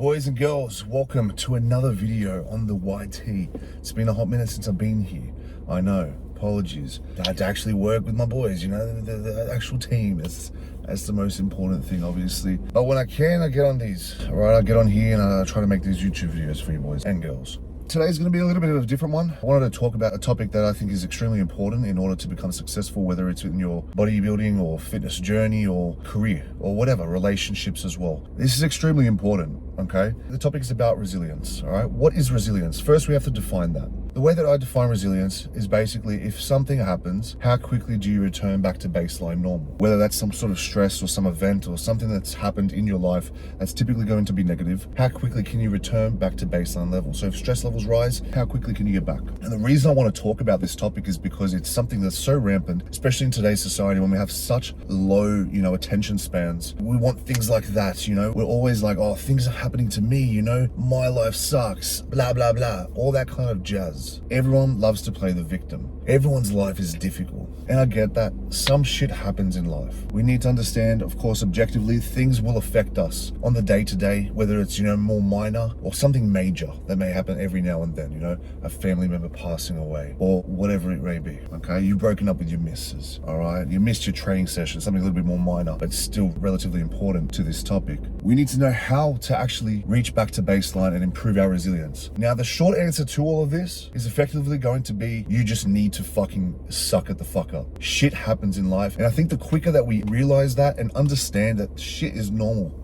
Boys and girls, welcome to another video on the YT. It's been a hot minute since I've been here. I know, apologies. I had to actually work with my boys, you know, the actual team. That's the most important thing, obviously. But when I can, I get on these, all right? I get on here and I try to make these YouTube videos for you boys and girls. Today's going to be a little bit of a different one. I wanted to talk about a topic that I think is extremely important in order to become successful, whether it's in your bodybuilding or fitness journey or career or whatever, relationships as well. This is extremely important, okay? The topic is about resilience, all right? What is resilience? First, we have to define that. The way that I define resilience is basically if something happens, how quickly do you return back to baseline normal? Whether that's some sort of stress or some event or something that's happened in your life that's typically going to be negative, how quickly can you return back to baseline level? So if stress levels rise, how quickly can you get back? And the reason I want to talk about this topic is because it's something that's so rampant, especially in today's society when we have such low, attention spans. We want things like that, We're always like, oh, things are happening to me, my life sucks, blah, blah, blah, all that kind of jazz. Everyone loves to play the victim. Everyone's life is difficult. And I get that. Some shit happens in life. We need to understand, of course, objectively, things will affect us on the day-to-day, whether it's, more minor or something major that may happen every now and then, a family member passing away or whatever it may be, okay? You've broken up with your missus, all right? You missed your training session, something a little bit more minor, but still relatively important to this topic. We need to know how to actually reach back to baseline and improve our resilience. Now, the short answer to all of this is effectively going to be, you just need to fucking suck it the fuck up. Shit happens in life. And I think the quicker that we realize that and understand that shit is normal,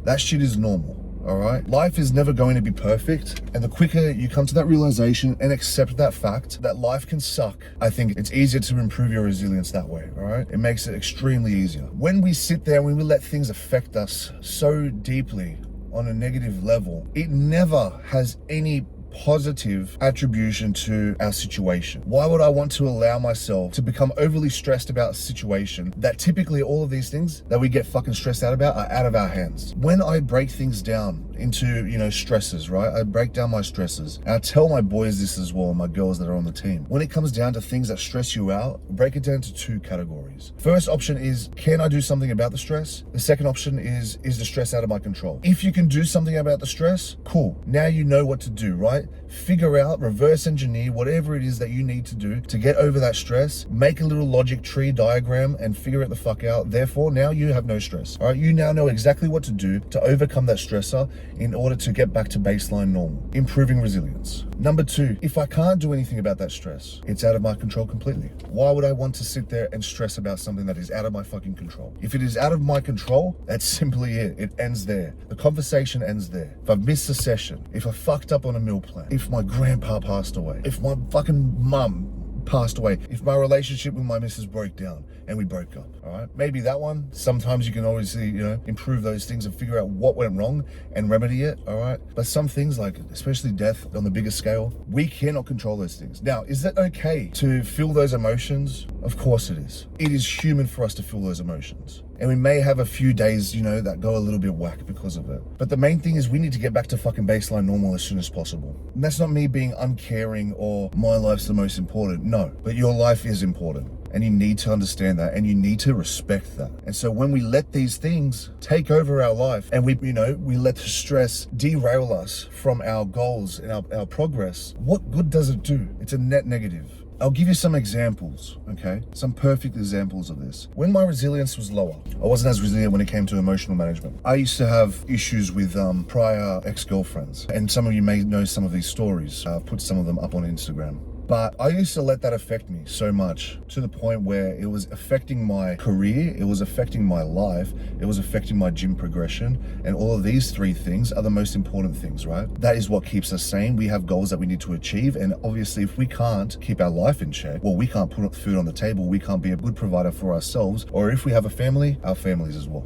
that shit is normal. All right. Life is never going to be perfect. And the quicker you come to that realization and accept that fact that life can suck, I think it's easier to improve your resilience that way. All right. It makes it extremely easier. When we sit there, when we let things affect us so deeply on a negative level, it never has any positive attribution to our situation. Why would I want to allow myself to become overly stressed about a situation that typically all of these things that we get fucking stressed out about are out of our hands? When I break things down into, stresses, right? I break down my stresses. And I tell my boys this as well, my girls that are on the team. When it comes down to things that stress you out, break it down to two categories. First option is, can I do something about the stress? The second option is the stress out of my control? If you can do something about the stress, cool. Now you know what to do, right? Figure out, reverse engineer whatever it is that you need to do to get over that stress. Make a little logic tree diagram and figure it the fuck out. Therefore, now you have no stress. All right, you now know exactly what to do to overcome that stressor in order to get back to baseline normal, improving resilience. Number two, if I can't do anything about that stress, it's out of my control completely. Why would I want to sit there and stress about something that is out of my fucking control? If it is out of my control, that's simply it. It ends there. The conversation ends there. If I've missed a session, if I fucked up on a meal plan, if my grandpa passed away, if my fucking mum passed away, if my relationship with my missus broke down and we broke up, all right? Maybe that one, sometimes you can obviously, improve those things and figure out what went wrong and remedy it, all right? But some things, like especially death on the bigger scale, we cannot control those things. Now, is it okay to feel those emotions? Of course it is. It is human for us to feel those emotions. And we may have a few days, that go a little bit whack because of it. But the main thing is we need to get back to fucking baseline normal as soon as possible. And that's not me being uncaring or my life's the most important. No, but your life is important. And you need to understand that and you need to respect that. And so when we let these things take over our life and we let the stress derail us from our goals and our progress, what good does it do? It's a net negative. I'll give you some examples, okay? Some perfect examples of this. When my resilience was lower, I wasn't as resilient when it came to emotional management. I used to have issues with prior ex-girlfriends. And some of you may know some of these stories. I've put some of them up on Instagram. But I used to let that affect me so much to the point where it was affecting my career, it was affecting my life, it was affecting my gym progression. And all of these three things are the most important things, right? That is what keeps us sane. We have goals that we need to achieve. And obviously, if we can't keep our life in check, well, we can't put food on the table, we can't be a good provider for ourselves. Or if we have a family, our families as well.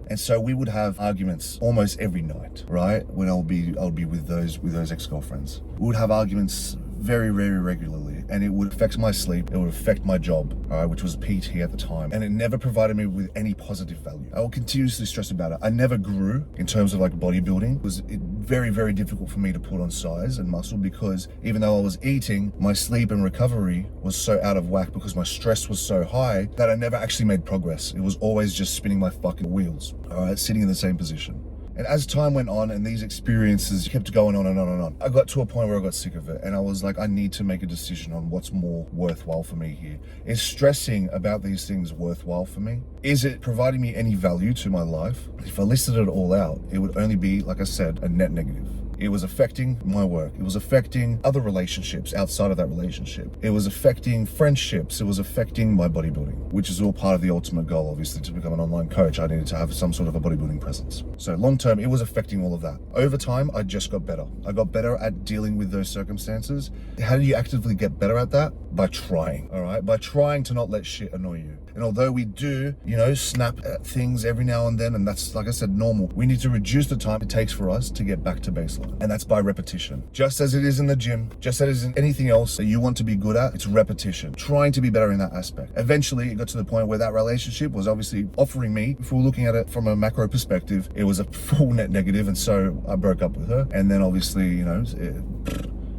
And so we would have arguments almost every night, right? When I'll be with those ex-girlfriends. We would have arguments very, very regularly, and it would affect my sleep, it would affect my job, which was PT at the time, and it never provided me with any positive value. I would continuously stress about it. I never grew in terms of like bodybuilding. It was very, very difficult for me to put on size and muscle because even though I was eating, my sleep and recovery was so out of whack because my stress was so high that I never actually made progress. It was always just spinning my fucking wheels, sitting in the same position. And as time went on and these experiences kept going on and on and on, I got to a point where I got sick of it. And I was like, I need to make a decision on what's more worthwhile for me here. Is stressing about these things worthwhile for me? Is it providing me any value to my life? If I listed it all out, it would only be, like I said, a net negative. It was affecting my work. It was affecting other relationships outside of that relationship. It was affecting friendships. It was affecting my bodybuilding, which is all part of the ultimate goal, obviously, to become an online coach. I needed to have some sort of a bodybuilding presence. So long term, it was affecting all of that. Over time, I just got better. I got better at dealing with those circumstances. How do you actively get better at that? By trying, all right? By trying to not let shit annoy you. And although we do, snap at things every now and then, and that's, like I said, normal, we need to reduce the time it takes for us to get back to baseline. And that's by repetition. Just as it is in the gym, just as it is in anything else that you want to be good at, it's repetition. Trying to be better in that aspect. Eventually, it got to the point where that relationship was obviously offering me, if we're looking at it from a macro perspective, it was a full net negative, and so I broke up with her. And then obviously,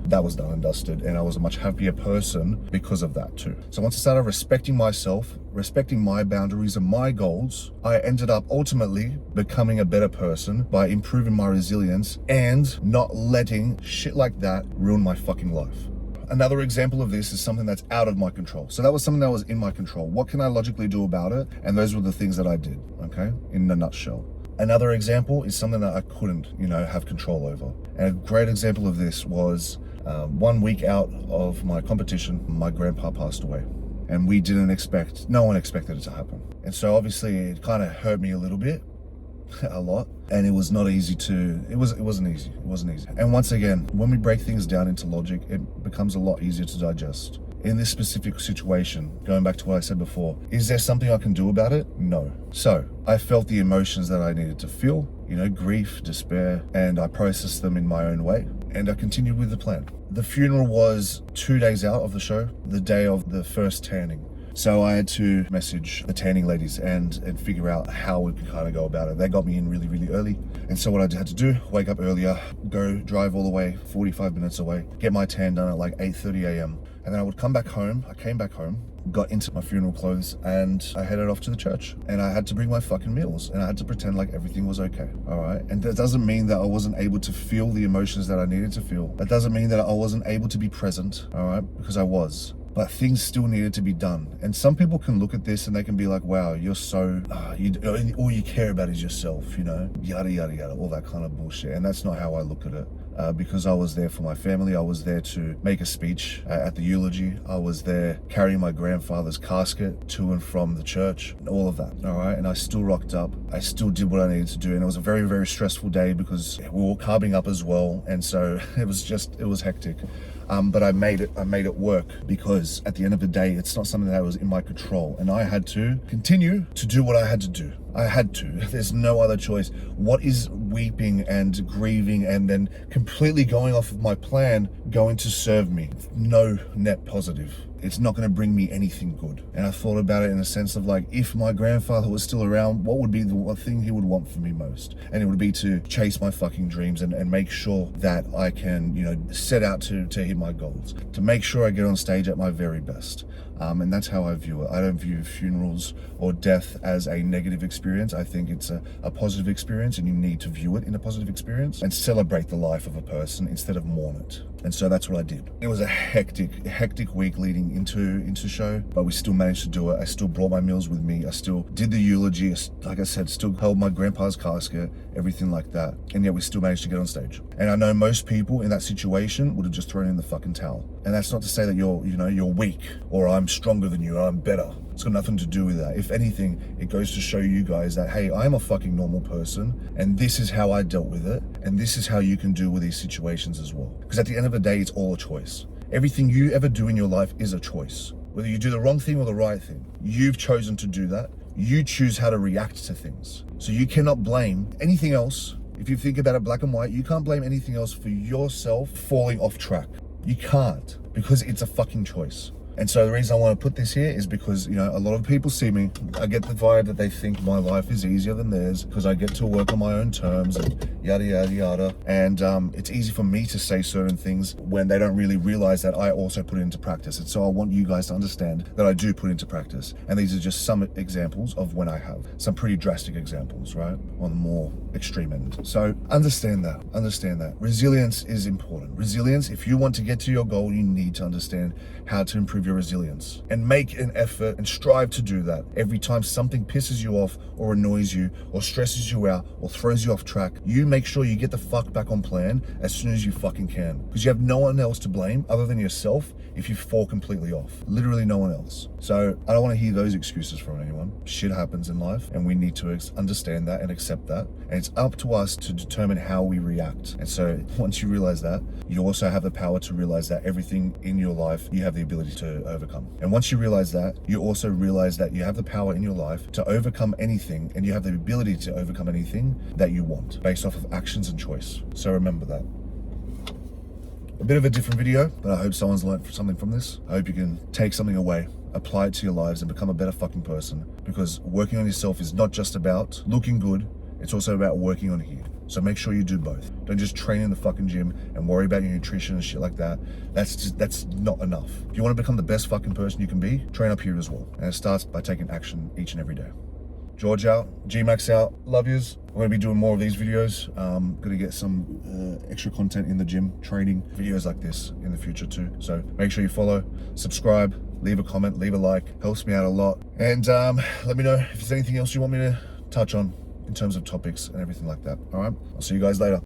that was done and dusted, and I was a much happier person because of that too. So once I started respecting myself, respecting my boundaries and my goals, I ended up ultimately becoming a better person by improving my resilience and not letting shit like that ruin my fucking life. Another example of this is something that's out of my control. So that was something that was in my control. What can I logically do about it? And those were the things that I did, okay, in a nutshell. Another example is something that I couldn't, have control over. And a great example of this was 1 week out of my competition, my grandpa passed away. And no one expected it to happen. And so obviously it kind of hurt me a little bit, a lot. And it was not easy it wasn't easy. And once again, when we break things down into logic, it becomes a lot easier to digest. In this specific situation, going back to what I said before, is there something I can do about it? No. So I felt the emotions that I needed to feel, grief, despair, and I processed them in my own way. And I continued with the plan. The funeral was 2 days out of the show, the day of the first tanning. So I had to message the tanning ladies and figure out how we could kind of go about it. They got me in really, really early. And so what I had to do, wake up earlier, go drive all the way 45 minutes away, get my tan done at like 8:30 a.m. And then I would come back home. I came back home, got into my funeral clothes, and I headed off to the church. And I had to bring my fucking meals, and I had to pretend like everything was okay, all right? And that doesn't mean that I wasn't able to feel the emotions that I needed to feel. That doesn't mean that I wasn't able to be present, all right? Because I was. But things still needed to be done. And some people can look at this and they can be like, wow, you're so, all you care about is yourself, yada, yada, yada, all that kind of bullshit. And that's not how I look at it. Because I was there for my family. I was there to make a speech at the eulogy. I was there carrying my grandfather's casket to and from the church, all of that, all right? And I still rocked up. I still did what I needed to do. And it was a very, very stressful day because we were carbing up as well. And so it was hectic. But I made it work, because at the end of the day, it's not something that was in my control. And I had to continue to do what I had to do. I had to. There's no other choice. What is weeping and grieving and then completely going off of my plan going to serve me? No net positive. It's not going to bring me anything good. And I thought about it in a sense of like, if my grandfather was still around, what would be the one thing he would want from me most? And it would be to chase my fucking dreams and make sure that I can, set out to hit my goals, to make sure I get on stage at my very best. And that's how I view it. I don't view funerals or death as a negative experience. I think it's a positive experience, and you need to view it in a positive experience and celebrate the life of a person instead of mourn it. And so that's what I did. It was a hectic week leading into show, but we still managed to do it. I still brought my meals with me. I still did the eulogy. Like I said, still held my grandpa's casket, everything like that. And yet we still managed to get on stage. And I know most people in that situation would have just thrown in the fucking towel. And that's not to say that you're weak, or I'm stronger than you, or I'm better. It's got nothing to do with that. If anything, it goes to show you guys that, hey, I'm a fucking normal person, and this is how I dealt with it, and this is how you can deal with these situations as well. Because at the end of the day, it's all a choice. Everything you ever do in your life is a choice. Whether you do the wrong thing or the right thing, you've chosen to do that. You choose how to react to things. So you cannot blame anything else. If you think about it black and white, you can't blame anything else for yourself falling off track. You can't, because it's a fucking choice. And so the reason I want to put this here is because, a lot of people see me. I get the vibe that they think my life is easier than theirs because I get to work on my own terms and yada, yada, yada. And it's easy for me to say certain things when they don't really realize that I also put it into practice. And so I want you guys to understand that I do put into practice. And these are just some examples of when I have. Some pretty drastic examples, right? On the more extreme end. So understand that. Resilience is important. Resilience, if you want to get to your goal, you need to understand how to improve your resilience and make an effort and strive to do that. Every time something pisses you off or annoys you or stresses you out or throws you off track, you make sure you get the fuck back on plan as soon as you fucking can, because you have no one else to blame other than yourself if you fall completely off. Literally no one else. So I don't want to hear those excuses from anyone. Shit happens in life and we need to understand that and accept that. And it's up to us to determine how we react. And so once you realize that, you also have the power to realize that everything in your life, you have the ability to overcome. And once you realize that, you also realize that you have the power in your life to overcome anything, and you have the ability to overcome anything that you want based off of actions and choice. So remember that. A bit of a different video, but I hope someone's learned something from this. I hope you can take something away, apply it to your lives, and become a better fucking person. Because working on yourself is not just about looking good, it's also about working on here. So make sure you do both. Don't just train in the fucking gym and worry about your nutrition and shit like that. That's not enough. If you want to become the best fucking person you can be, train up here as well. And it starts by taking action each and every day. George out, G-Max out, love yous. I'm going to be doing more of these videos. Going to get some extra content in the gym, training videos like this in the future too. So make sure you follow, subscribe, leave a comment, leave a like. Helps me out a lot. And let me know if there's anything else you want me to touch on in terms of topics and everything like that. All right, I'll see you guys later.